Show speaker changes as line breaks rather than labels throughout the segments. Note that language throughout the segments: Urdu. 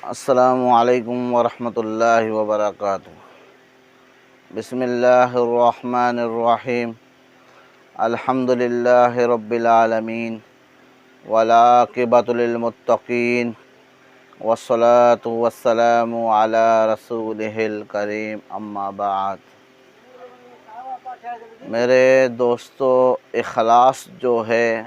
السلام علیکم ورحمۃ اللہ وبرکاتہ۔ بسم اللہ الرحمن الرحیم۔ الحمد للہ رب العالمین والعاقبۃ للمتقین والصلاۃ والسلام علی رسولہ الکریم، اما بعد۔ میرے دوستو، اخلاص جو ہے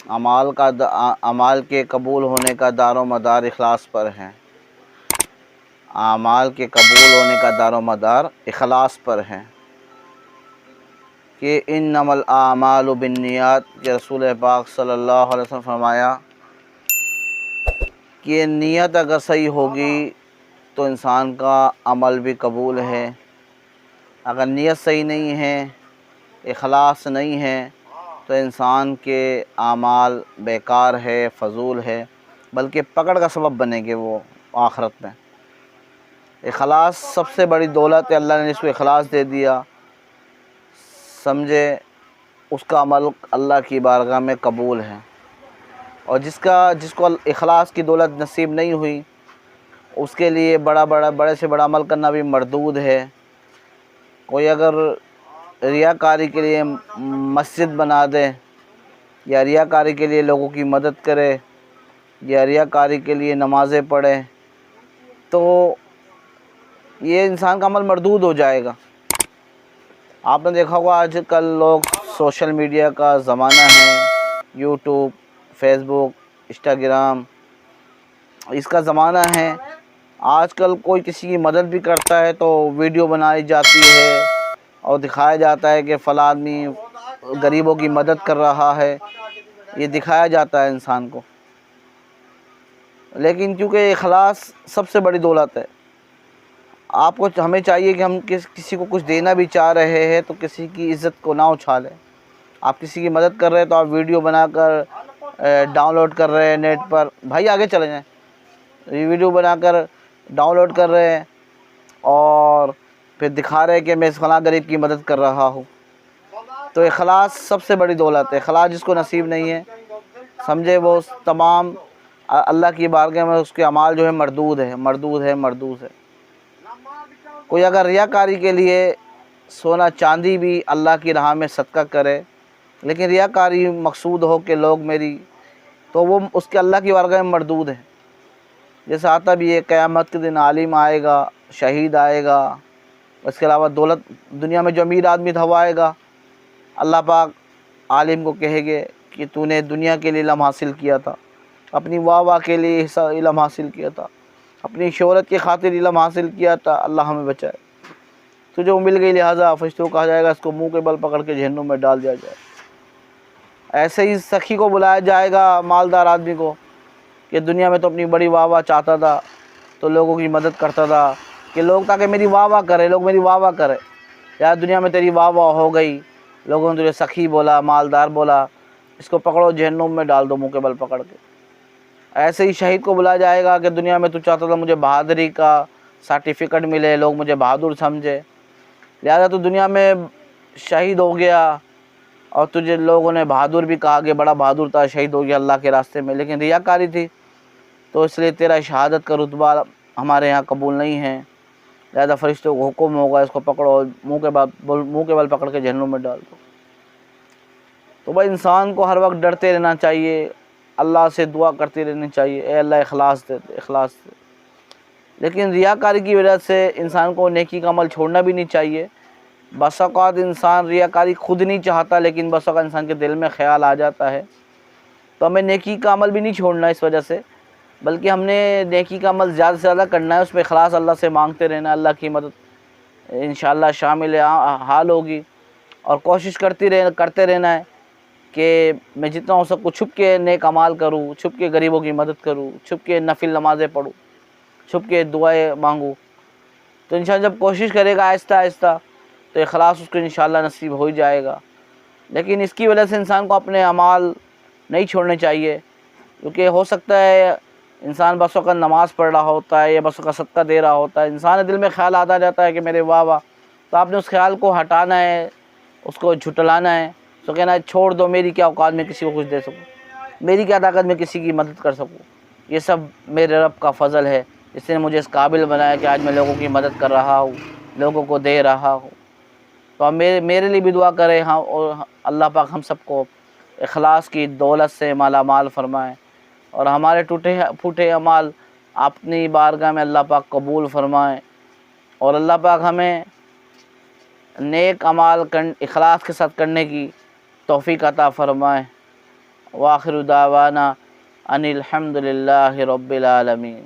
اعمال کے قبول ہونے کا دار و مدار اخلاص پر ہے۔ اعمال کے قبول ہونے کا دار و مدار اخلاص پر ہے کہ انما الاعمال بالنیات، کہ رسول پاک صلی اللہ علیہ وسلم فرمایا کہ نیت اگر صحیح ہوگی تو انسان کا عمل بھی قبول ہے، اگر نیت صحیح نہیں ہے، اخلاص نہیں ہے تو انسان کے اعمال بیکار ہے، فضول ہے، بلکہ پکڑ کا سبب بنیں گے وہ آخرت میں۔ اخلاص سب سے بڑی دولت ہے، اللہ نے اس کو اخلاص دے دیا، سمجھے اس کا عمل اللہ کی بارگاہ میں قبول ہے۔ اور جس کو اخلاص کی دولت نصیب نہیں ہوئی، اس کے لیے بڑے سے بڑا عمل کرنا بھی مردود ہے۔ کوئی اگر ریاکاری کے لیے مسجد بنا دے، یا ریاکاری کے لیے لوگوں کی مدد کرے، یا ریاکاری کے لیے نمازیں پڑھے، تو یہ انسان کا عمل مردود ہو جائے گا۔ آپ نے دیکھا ہوگا آج کل لوگ، سوشل میڈیا کا زمانہ ہے، یوٹیوب، فیس بک، انسٹاگرام، اس کا زمانہ ہے۔ آج کل کوئی کسی کی مدد بھی کرتا ہے تو ویڈیو بنائی جاتی ہے اور دکھایا جاتا ہے کہ فلاں آدمی غریبوں کی مدد کر رہا ہے، یہ دکھایا جاتا ہے انسان کو۔ لیکن کیونکہ اخلاص سب سے بڑی دولت ہے، ہمیں چاہیے کہ ہم کسی کو کچھ دینا بھی چاہ رہے ہیں تو کسی کی عزت کو نہ اچھالیں۔ آپ کسی کی مدد کر رہے ہیں تو آپ ویڈیو بنا کر ڈاؤن لوڈ کر رہے ہیں نیٹ پر، بھائی آگے چلے جائیں، ویڈیو بنا کر ڈاؤن لوڈ کر رہے ہیں اور پھر دکھا رہے ہیں کہ میں اس فلاں غریب کی مدد کر رہا ہوں۔ تو اخلاص سب سے بڑی دولت ہے۔ اخلاص جس کو نصیب نہیں ہے، سمجھے وہ تمام اللہ کی بارگاہ میں اس کے اعمال جو ہے مردود ہے۔ کوئی اگر ریاکاری کے لیے سونا چاندی بھی اللہ کی راہ میں صدقہ کرے، لیکن ریاکاری مقصود ہو کہ لوگ تو وہ اس کے اللہ کی بارگاہ میں مردود ہے۔ جیسے آتا بھی ہے قیامت کے دن عالم آئے گا، شہید آئے گا، اس کے علاوہ دولت دنیا میں جو امیر آدمی تھا وہ آئے گا، اللہ پاک عالم کو کہے گے کہ تو نے دنیا کے لیے علم حاصل کیا تھا، اپنی واہ کے لیے علم حاصل کیا تھا، اپنی شہرت کی خاطر علم حاصل کیا تھا، اللہ ہمیں بچائے، تجھے وہ مل گئی، لہٰذا فرشتوں کو کہا جائے گا اس کو منہ کے بل پکڑ کے جہنم میں ڈال دیا جائے۔ ایسے ہی سخی کو بلایا جائے گا، مالدار آدمی کو، کہ دنیا میں تو اپنی بڑی واہ چاہتا تھا، تو لوگوں کی مدد کرتا تھا کہ لوگ تاکہ میری واہ کرے، لوگ میری واہ کرے، یا دنیا میں تیری واہ ہو گئی، لوگوں نے تجھے سخی بولا، مالدار بولا، اس کو پکڑو جہنم میں ڈال دو منہ کے بل پکڑ کے۔ ایسے ہی شہید کو بلایا جائے گا کہ دنیا میں تو چاہتا تھا مجھے بہادری کا سرٹیفکیٹ ملے، لوگ مجھے بہادر سمجھے، لہذا تو دنیا میں شہید ہو گیا اور تجھے لوگوں نے بہادر بھی کہا کہ بڑا بہادر تھا، شہید ہو گیا اللہ کے راستے میں، لیکن ریاکاری تھی، تو اس لیے تیرا شہادت کا رتبہ ہمارے یہاں قبول نہیں ہے، لہذا فرشتوں کو حکم ہوگا اس کو پکڑو، منہ کے بل پکڑ کے جہنم میں ڈال دو۔ تو بھائی انسان کو ہر وقت ڈرتے رہنا چاہیے، اللہ سے دعا کرتے رہنی چاہیے، اے اللہ اخلاص دے، اخلاص دے۔ لیکن ریاکاری کی وجہ سے انسان کو نیکی کا عمل چھوڑنا بھی نہیں چاہیے۔ بس اوقات انسان ریاکاری خود نہیں چاہتا، لیکن بس اوقات انسان کے دل میں خیال آ جاتا ہے، تو ہمیں نیکی کا عمل بھی نہیں چھوڑنا اس وجہ سے، بلکہ ہم نے نیکی کا عمل زیادہ سے زیادہ کرنا ہے، اس میں اخلاص اللہ سے مانگتے رہنا، اللہ کی مدد انشاءاللہ شامل حال ہوگی، اور کوشش کرتے رہنا ہے کہ میں جتنا ہو سکوں چھپ کے نیک اعمال کروں، چھپ کے غریبوں کی مدد کروں، چھپ کے نفل نمازیں پڑھوں، چھپ کے دعائیں مانگوں۔ تو انشاءاللہ جب کوشش کرے گا آہستہ آہستہ تو اخلاص اس کو انشاءاللہ نصیب ہو ہی جائے گا۔ لیکن اس کی وجہ سے انسان کو اپنے اعمال نہیں چھوڑنے چاہیے، کیونکہ ہو سکتا ہے انسان بس وقت نماز پڑھ رہا ہوتا ہے یا بس وقت صدقہ دے رہا ہوتا ہے، انسان کے دل میں خیال آتا جاتا ہے کہ میرے واہ، تو آپ نے اس خیال کو ہٹانا ہے، اس کو جھٹلانا ہے، تو کہنا ہے چھوڑ دو، میری کیا اوقات میں کسی کو کچھ دے سکوں، میری کیا طاقت میں کسی کی مدد کر سکوں۔ یہ سب میرے رب کا فضل ہے، جس نے مجھے اس قابل بنایا کہ آج میں لوگوں کی مدد کر رہا ہوں، لوگوں کو دے رہا ہوں۔ تو آپ میرے لیے بھی دعا کریں، ہاں، اور اللہ پاک ہم سب کو اخلاص کی دولت سے مالا مال فرمائیں، اور ہمارے ٹوٹے پھوٹے اعمال اپنی بارگاہ میں اللہ پاک قبول فرمائیں، اور اللہ پاک ہمیں نیک اعمال اخلاص کے ساتھ کرنے کی توفیق عطا فرمائیں۔ وآخر دعوانا ان الحمد للہ رب العالمین۔